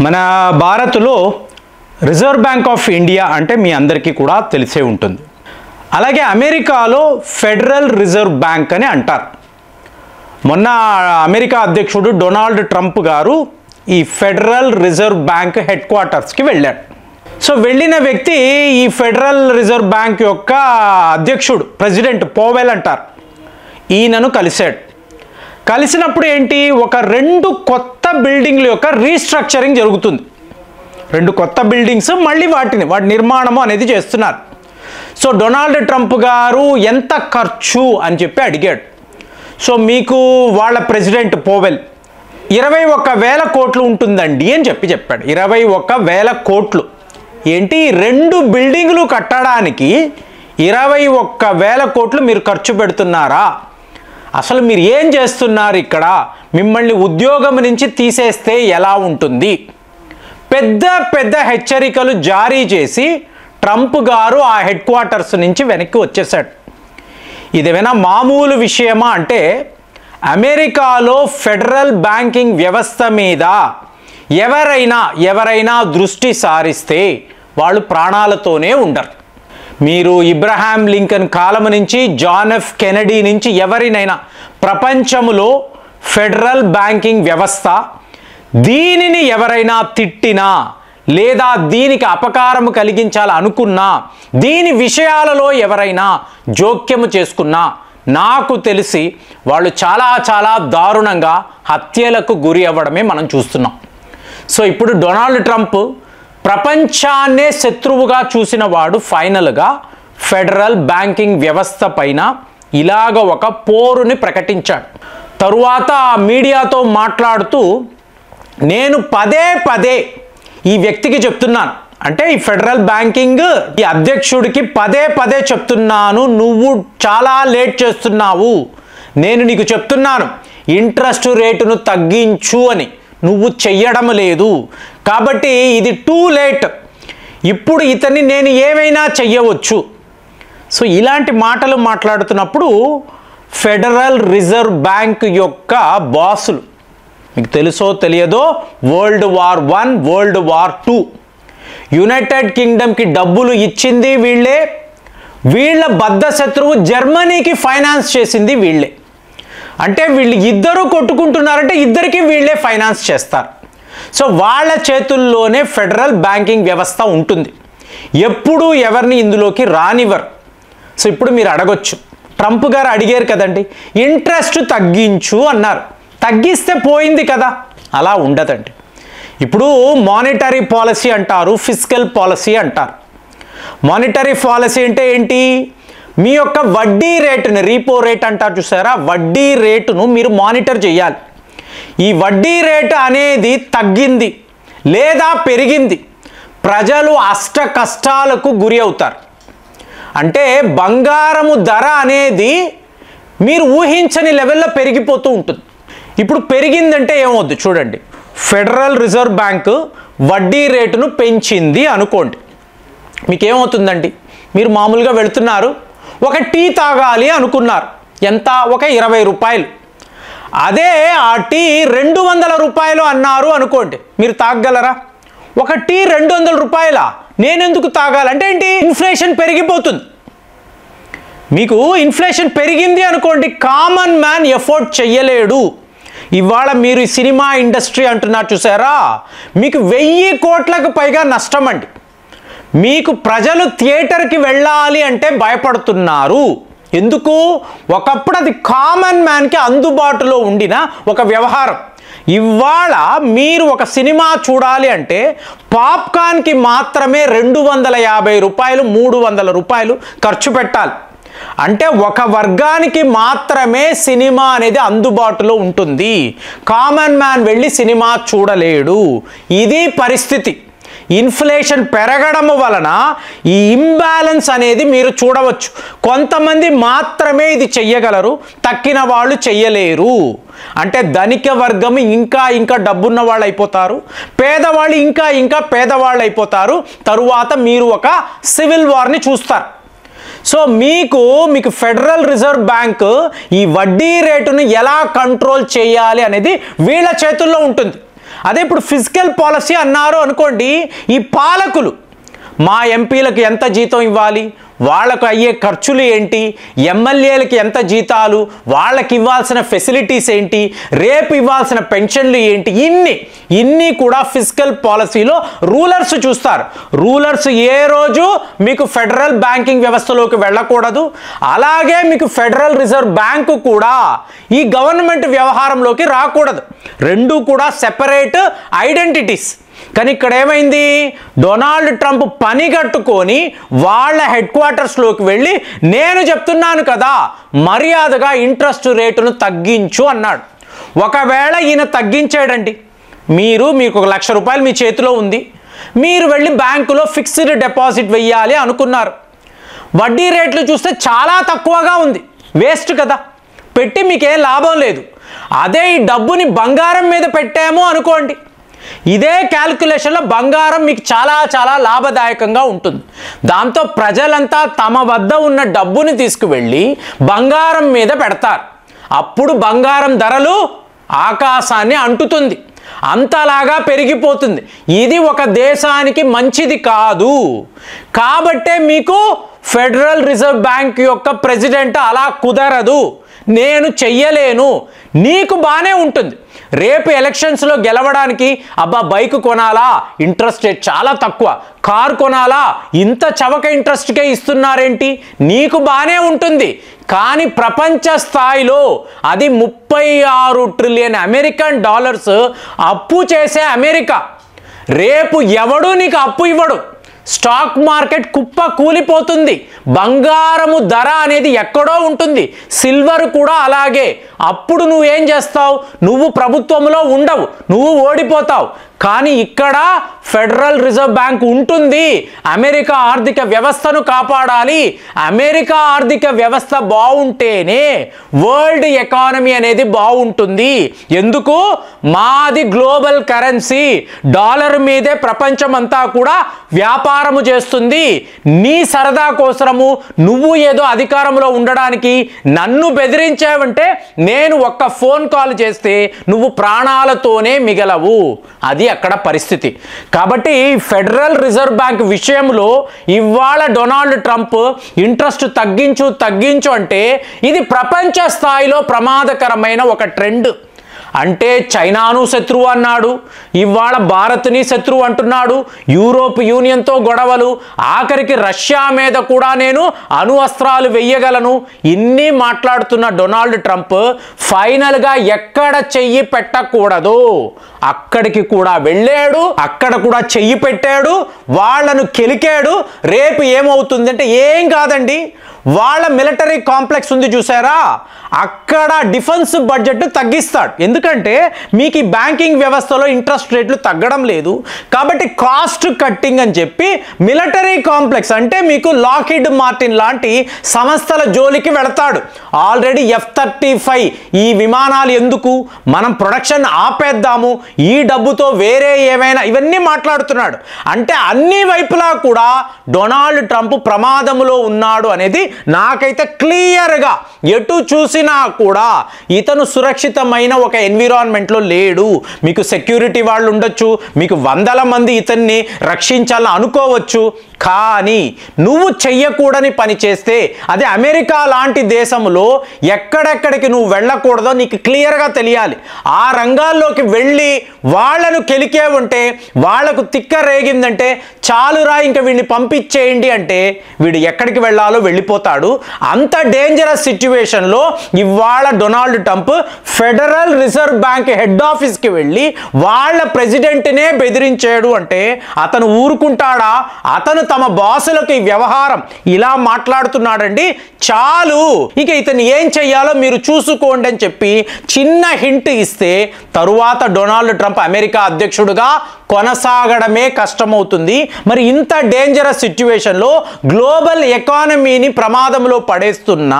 మన భారత్లో reserve bank of India అంటే మీ అందరికీ కూడా తెలిసే ఉంటుంది. అలాగే అమెరికాలో ఫెడరల్ రిజర్వ్ బ్యాంక్ అని అంటారు. మొన్న అమెరికా అధ్యక్షుడు డొనాల్డ్ ట్రంప్ గారు ఈ ఫెడరల్ రిజర్వ్ బ్యాంక్ హెడ్ క్వార్టర్స్కి వెళ్ళాడు. సో వెళ్ళిన వ్యక్తి ఈ ఫెడరల్ రిజర్వ్ బ్యాంక్ యొక్క అధ్యక్షుడు ప్రెసిడెంట్ పోవెల్ అంటారు. ఈయనను కలిశాడు. కలిసినప్పుడు ఏంటి, ఒక 2 కొత్త బిల్డింగ్ల యొక్క రీస్ట్రక్చరింగ్ జరుగుతుంది. 2 కొత్త బిల్డింగ్స్ మళ్ళీ వాటి నిర్మాణము అనేది చేస్తున్నారు. సో డొనాల్డ్ ట్రంప్ గారు ఎంత ఖర్చు అని చెప్పి అడిగాడు. సో మీకు వాళ్ళ ప్రెసిడెంట్ పోవెల్ 21,000 కోట్లు ఉంటుందండి అని చెప్పాడు. 21,000 కోట్లు ఏంటి, 2 బిల్డింగులు కట్టడానికి 21,000 కోట్లు మీరు ఖర్చు పెడుతున్నారా? అసలు మీరు ఏం చేస్తున్నారు ఇక్కడ? మిమ్మల్ని ఉద్యోగం నుంచి తీసేస్తే ఎలా ఉంటుంది? పెద్ద పెద్ద హెచ్చరికలు జారీ చేసి ట్రంప్ గారు ఆ హెడ్ క్వార్టర్స్ నుంచి వెనక్కి వచ్చేసాడు. ఇదేమైనా మామూలు విషయమా అంటే, అమెరికాలో ఫెడరల్ బ్యాంకింగ్ వ్యవస్థ మీద ఎవరైనా దృష్టి సారిస్తే వాళ్ళు ప్రాణాలతోనే ఉండరు. మీరు ఇబ్రహాం లింకన్ కాలం నుంచి జాన్ ఎఫ్ కెనడీ నుంచి ఎవరినైనా ప్రపంచంలో ఫెడరల్ బ్యాంకింగ్ వ్యవస్థ దీనిని ఎవరైనా తిట్టినా లేదా దీనికి అపకారం కలిగించాలనుకున్నా, దీని విషయాలలో ఎవరైనా జోక్యము చేసుకున్నా నాకు తెలిసి వాళ్ళు చాలా దారుణంగా హత్యలకు గురి అవ్వడమే మనం చూస్తున్నాం. సో ఇప్పుడు డొనాల్డ్ ట్రంప్ ప్రపంచాన్నే శత్రువుగా చూసిన వాడు ఫైనల్గా ఫెడరల్ బ్యాంకింగ్ వ్యవస్థ పైన ఇలాగ ఒక పోరుని ప్రకటించాడు. తరువాత మీడియాతో మాట్లాడుతూ, నేను పదే ఈ వ్యక్తికి చెప్తున్నాను, అంటే ఈ ఫెడరల్ బ్యాంకింగ్ ఈ అధ్యక్షుడికి పదే చెప్తున్నాను, నువ్వు చాలా లేట్ చేస్తున్నావు. నేను నీకు చెప్తున్నాను ఇంట్రెస్ట్ రేటును తగ్గించు అని, నువ్వు చెయ్యడం లేదు. కాబట్టి ఇది టూ లేట్. ఇప్పుడు ఇతన్ని నేను ఏమైనా చెయ్యవచ్చు. సో ఇలాంటి మాటలు మాట్లాడుతున్నప్పుడు ఫెడరల్ రిజర్వ్ బ్యాంక్ యొక్క బాసులు, మీకు తెలుసో తెలియదో, World War I, World War II united కింగ్డమ్కి డబ్బులు ఇచ్చింది వీళ్ళే, వీళ్ళ బద్ధ శత్రువు జర్మనీకి ఫైనాన్స్ చేసింది వీళ్ళే. అంటే వీళ్ళు ఇద్దరు కొట్టుకుంటున్నారంటే ఇద్దరికి వీళ్ళే ఫైనాన్స్ చేస్తారు. సో వాళ్ళ చేతుల్లోనే ఫెడరల్ బ్యాంకింగ్ వ్యవస్థ ఉంటుంది. ఎప్పుడు ఎవరిని ఇందులోకి రానివ్వరు. సో ఇప్పుడు మీరు అడగొచ్చు, ట్రంప్ గారు అడిగారు కదండి, ఇంట్రెస్ట్ తగ్గించు అన్నారు, తగ్గిస్తే పోయింది కదా. అలా ఉండదండి. ఇప్పుడు మానిటరీ పాలసీ అంటారు, ఫిస్కల్ పాలసీ అంటారు. మానిటరీ పాలసీ అంటే ఏంటి, మీ యొక్క వడ్డీ రేటుని, రీపో రేట్ అంటారు చూసారా, వడ్డీ రేటును మీరు మానిటర్ చేయాలి. ఈ వడ్డీ రేటు అనేది తగ్గింది లేదా పెరిగింది, ప్రజలు అష్ట కష్టాలకు గురి అవుతారు. అంటే బంగారము ధర అనేది మీరు ఊహించని లెవెల్లో పెరిగిపోతూ ఉంటుంది. ఇప్పుడు పెరిగిందంటే ఏమవుద్ది చూడండి, ఫెడరల్ రిజర్వ్ బ్యాంకు వడ్డీ రేటును పెంచింది అనుకోండి, మీకేమవుతుందండి, మీరు మామూలుగా వెళుతున్నారు, ఒక టీ తాగాలి అనుకున్నారు, ఎంత, ఒక 20 రూపాయలు. అదే ఆ టీ 200 రూపాయలు అన్నారు అనుకోండి, మీరు తాగగలరా? ఒక టీ 200 రూపాయలా, నేనెందుకు తాగాలంటే ఏంటి, ఇన్ఫ్లేషన్ పెరిగిపోతుంది. మీకు ఇన్ఫ్లేషన్ పెరిగింది అనుకోండి, కామన్ మ్యాన్ ఎఫోర్డ్ చెయ్యలేడు. ఇవాళ మీరు ఈ సినిమా ఇండస్ట్రీ అంటున్నారు చూసారా, మీకు 1000 కోట్లకు పైగా నష్టం అండి. మీకు ప్రజలు థియేటర్కి వెళ్ళాలి అంటే భయపడుతున్నారు. ఎందుకు? ఒకప్పుడు అది కామన్ మ్యాన్కి అందుబాటులో ఉండిన ఒక వ్యవహారం. ఇవాళ మీరు ఒక సినిమా చూడాలి అంటే పాప్కార్న్కి మాత్రమే 250 రూపాయలు, 300 రూపాయలు ఖర్చు పెట్టాలి. అంటే ఒక వర్గానికి మాత్రమే సినిమా అనేది అందుబాటులో ఉంటుంది. కామన్ మ్యాన్ వెళ్ళి సినిమా చూడలేడు. ఇది పరిస్థితి. ఇన్ఫ్లేషన్ పెరగడం వలన ఈ ఇంబ్యాలెన్స్ అనేది మీరు చూడవచ్చు. కొంతమంది మాత్రమే ఇది చెయ్యగలరు, తక్కిన వాళ్ళు చెయ్యలేరు. అంటే ధనిక వర్గం ఇంకా డబ్బున్న వాళ్ళు అయిపోతారు, పేదవాళ్ళు ఇంకా పేదవాళ్ళు అయిపోతారు. తరువాత మీరు ఒక సివిల్ వార్ని చూస్తారు. సో మీకు ఫెడరల్ రిజర్వ్ బ్యాంక్ ఈ వడ్డీ రేటును ఎలా కంట్రోల్ చేయాలి అనేది వీళ్ళ చేతుల్లో ఉంటుంది. అదే ఇప్పుడు ఫిజికల్ పాలసీ అన్నారు అనుకోండి, ఈ పాలకులు మా ఎంపీలకు ఎంత జీతం ఇవ్వాలి, వాళ్ళకు అయ్యే ఖర్చులు ఏంటి, ఎమ్మెల్యేలకి ఎంత జీతాలు, వాళ్ళకి ఇవ్వాల్సిన ఫెసిలిటీస్ ఏంటి, రేపు ఇవ్వాల్సిన పెన్షన్లు ఏంటి, ఇన్ని కూడా ఫిజికల్ పాలసీలో రూలర్స్ చూస్తారు. రూలర్స్ ఏ రోజు మీకు ఫెడరల్ బ్యాంకింగ్ వ్యవస్థలోకి వెళ్ళకూడదు, అలాగే మీకు ఫెడరల్ రిజర్వ్ బ్యాంకు కూడా ఈ గవర్నమెంట్ వ్యవహారంలోకి రాకూడదు. రెండు కూడా సెపరేట్ ఐడెంటిటీస్. కానీ ఇక్కడ ఏమైంది, డొనాల్డ్ ట్రంప్ పని కట్టుకొని వాళ్ళ హెడ్ క్వార్టర్స్లోకి వెళ్ళి నేను చెప్తున్నాను కదా మర్యాదగా ఇంట్రెస్ట్ రేటును తగ్గించు అన్నాడు. ఒకవేళ ఈయన తగ్గించాడండి, మీకు ₹1,00,000 మీ చేతిలో ఉంది, మీరు వెళ్ళి బ్యాంకులో ఫిక్స్డ్ డిపాజిట్ వెయ్యాలి అనుకున్నారు. వడ్డీ రేట్లు చూస్తే చాలా తక్కువగా ఉంది, వేస్ట్ కదా, పెట్టి మీకేం లాభం లేదు. అదే ఈ డబ్బుని బంగారం మీద పెట్టాము అనుకోండి, ఇదే క్యాల్కులేషన్లో బంగారం మీకు చాలా చాలా లాభదాయకంగా ఉంటుంది. దాంతో ప్రజలంతా తమ వద్ద ఉన్న డబ్బుని తీసుకువెళ్ళి బంగారం మీద పెడతారు. అప్పుడు బంగారం ధరలు ఆకాశాన్ని అంటుతుంది, అంతలాగా పెరిగిపోతుంది. ఇది ఒక దేశానికి మంచిది కాదు. కాబట్టే మీకు ఫెడరల్ రిజర్వ్ బ్యాంక్ యొక్క ప్రెసిడెంట్ అలా కుదరదు, నేను చెయ్యలేను, నీకు బాగానే ఉంటుంది. రేపు ఎలక్షన్స్లో గెలవడానికి అబ్బా బైక్ కొనాలా, ఇంట్రెస్ట్ రేట్ చాలా తక్కువ, కారు కొనాలా, ఇంత చవక ఇంట్రెస్ట్కే ఇస్తున్నారేంటి, నీకు బాగానే ఉంటుంది. కానీ ప్రపంచ స్థాయిలో అది 36 ట్రిలియన్ అమెరికన్ డాలర్స్ అప్పు చేసే అమెరికా. రేపు ఎవడు నీకు అప్పు ఇవ్వడు, స్టాక్ మార్కెట్ కుప్ప కూలిపోతుంది, బంగారము ధర అనేది ఎక్కడో ఉంటుంది, సిల్వర్ కూడా అలాగే. అప్పుడు నువ్వేం చేస్తావు, నువ్వు ప్రభుత్వంలో ఉండవు, నువ్వు ఓడిపోతావు. కానీ ఇక్కడ ఫెడరల్ రిజర్వ్ బ్యాంక్ ఉంటుంది, అమెరికా ఆర్థిక వ్యవస్థను కాపాడాలి. అమెరికా ఆర్థిక వ్యవస్థ బాగుంటేనే వరల్డ్ ఎకానమీ అనేది బాగుంటుంది. ఎందుకు, మాది గ్లోబల్ కరెన్సీ, డాలర్ మీదే ప్రపంచం అంతా కూడా వ్యాపారము చేస్తుంది. నీ సరదా కోసము నువ్వు ఏదో అధికారంలో ఉండడానికి నన్ను బెదిరించావంటే నేను ఒక్క ఫోన్ కాల్ చేస్తే నువ్వు ప్రాణాలతోనే మిగలవు. అది అక్కడ పరిస్థితి. కాబట్టి ఫెడరల్ రిజర్వ్ బ్యాంక్ విషయంలో ఇవాళ డొనాల్డ్ ట్రంప్ ఇంట్రెస్ట్ తగ్గించు అంటే ఇది ప్రపంచ స్థాయిలో ప్రమాదకరమైన ఒక ట్రెండ్. అంటే చైనాను శత్రువు అన్నాడు, ఇవాళ భారత్ని శత్రువు అంటున్నాడు, యూరోప్ యూనియన్తో గొడవలు, ఆఖరికి రష్యా మీద కూడా నేను అణు అస్త్రాలు వెయ్యగలను, ఇన్ని మాట్లాడుతున్న డొనాల్డ్ ట్రంప్ ఫైనల్గా ఎక్కడ చెయ్యి పెట్టకూడదు అక్కడికి కూడా వెళ్ళాడు, అక్కడ కూడా చెయ్యి పెట్టాడు, వాళ్ళను కెలికాడు. రేపు ఏమవుతుందంటే ఏం కాదండి, వాళ్ళ మిలిటరీ కాంప్లెక్స్ ఉంది చూసారా, అక్కడ డిఫెన్స్ బడ్జెట్ తగ్గిస్తాడు. ఎందుకంటే మీకు ఈ బ్యాంకింగ్ వ్యవస్థలో ఇంట్రెస్ట్ రేట్లు తగ్గడం లేదు కాబట్టి కాస్ట్ కట్టింగ్ అని చెప్పి మిలిటరీ కాంప్లెక్స్ అంటే మీకు లాక్హీడ్ మార్టిన్ లాంటి సంస్థల జోలికి వెళతాడు. ఆల్రెడీ F-35 ఈ విమానాలు ఎందుకు, మనం ప్రొడక్షన్ ఆపేద్దాము, ఈ డబ్బుతో వేరే ఏమైనా, ఇవన్నీ మాట్లాడుతున్నాడు. అంటే అన్ని వైపులా కూడా డొనాల్డ్ ట్రంప్ ప్రమాదంలో ఉన్నాడు అనేది నాకైతే క్లియర్గా, ఎటు చూసినా కూడా ఇతను సురక్షితమైన ఒక ఎన్విరాన్మెంట్లో లేడు. మీకు సెక్యూరిటీ వాళ్ళు ఉండొచ్చు, మీకు 100 మంది ఇతన్ని రక్షించాలని అనుకోవచ్చు, కానీ నువ్వు చెయ్యకూడని పని చేస్తే అది అమెరికా లాంటి దేశంలో ఎక్కడెక్కడికి నువ్వు వెళ్ళకూడదో నీకు క్లియర్గా తెలియాలి. ఆ రంగాల్లోకి వెళ్ళి వాళ్ళను కెలికే ఉంటే, వాళ్లకు తిక్క రేగిందంటే చాలురా ఇంకా వీడిని పంపించేయండి అంటే వీడు ఎక్కడికి వెళ్ళాలో వెళ్ళిపోతాడు. అంత డేంజరస్ సిచ్యువేషన్లో ఇవాళ Donald Trump federal reserve bank head ఆఫీస్కి వెళ్ళి వాళ్ళ ప్రెసిడెంట్నే బెదిరించాడు అంటే అతను ఊరుకుంటాడా? అతను తమ బాసులకు ఈ వ్యవహారం ఇలా మాట్లాడుతున్నాడండి, చాలు ఇక ఇతను ఏం చెయ్యాలో మీరు చూసుకోండి అని చెప్పి చిన్న హింట్ ఇస్తే తరువాత డొనాల్డ్ ట్రంప్ అమెరికా అధ్యక్షుడుగా కొనసాగడమే కష్టమవుతుంది. మరి ఇంత డేంజరస్ సిచ్యువేషన్లో గ్లోబల్ ఎకానమీని ప్రమాదంలో పడేస్తున్న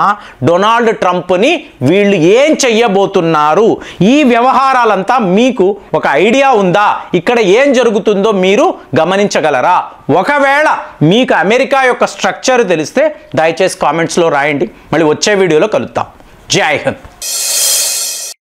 డొనాల్డ్ ట్రంప్ని వీళ్ళు ఏం చెయ్యబోతున్నారు? ఈ వ్యవహారాలంతా మీకు ఒక ఐడియా ఉందా? ఇక్కడ ఏం జరుగుతుందో మీరు గమనించగలరా? ఒకవేళ మీకు అమెరికా యొక్క స్ట్రక్చర్ తెలిస్తే దయచేసి కామెంట్స్లో రాయండి. మళ్ళీ వచ్చే వీడియోలో కలుద్దాం. జై హింద్.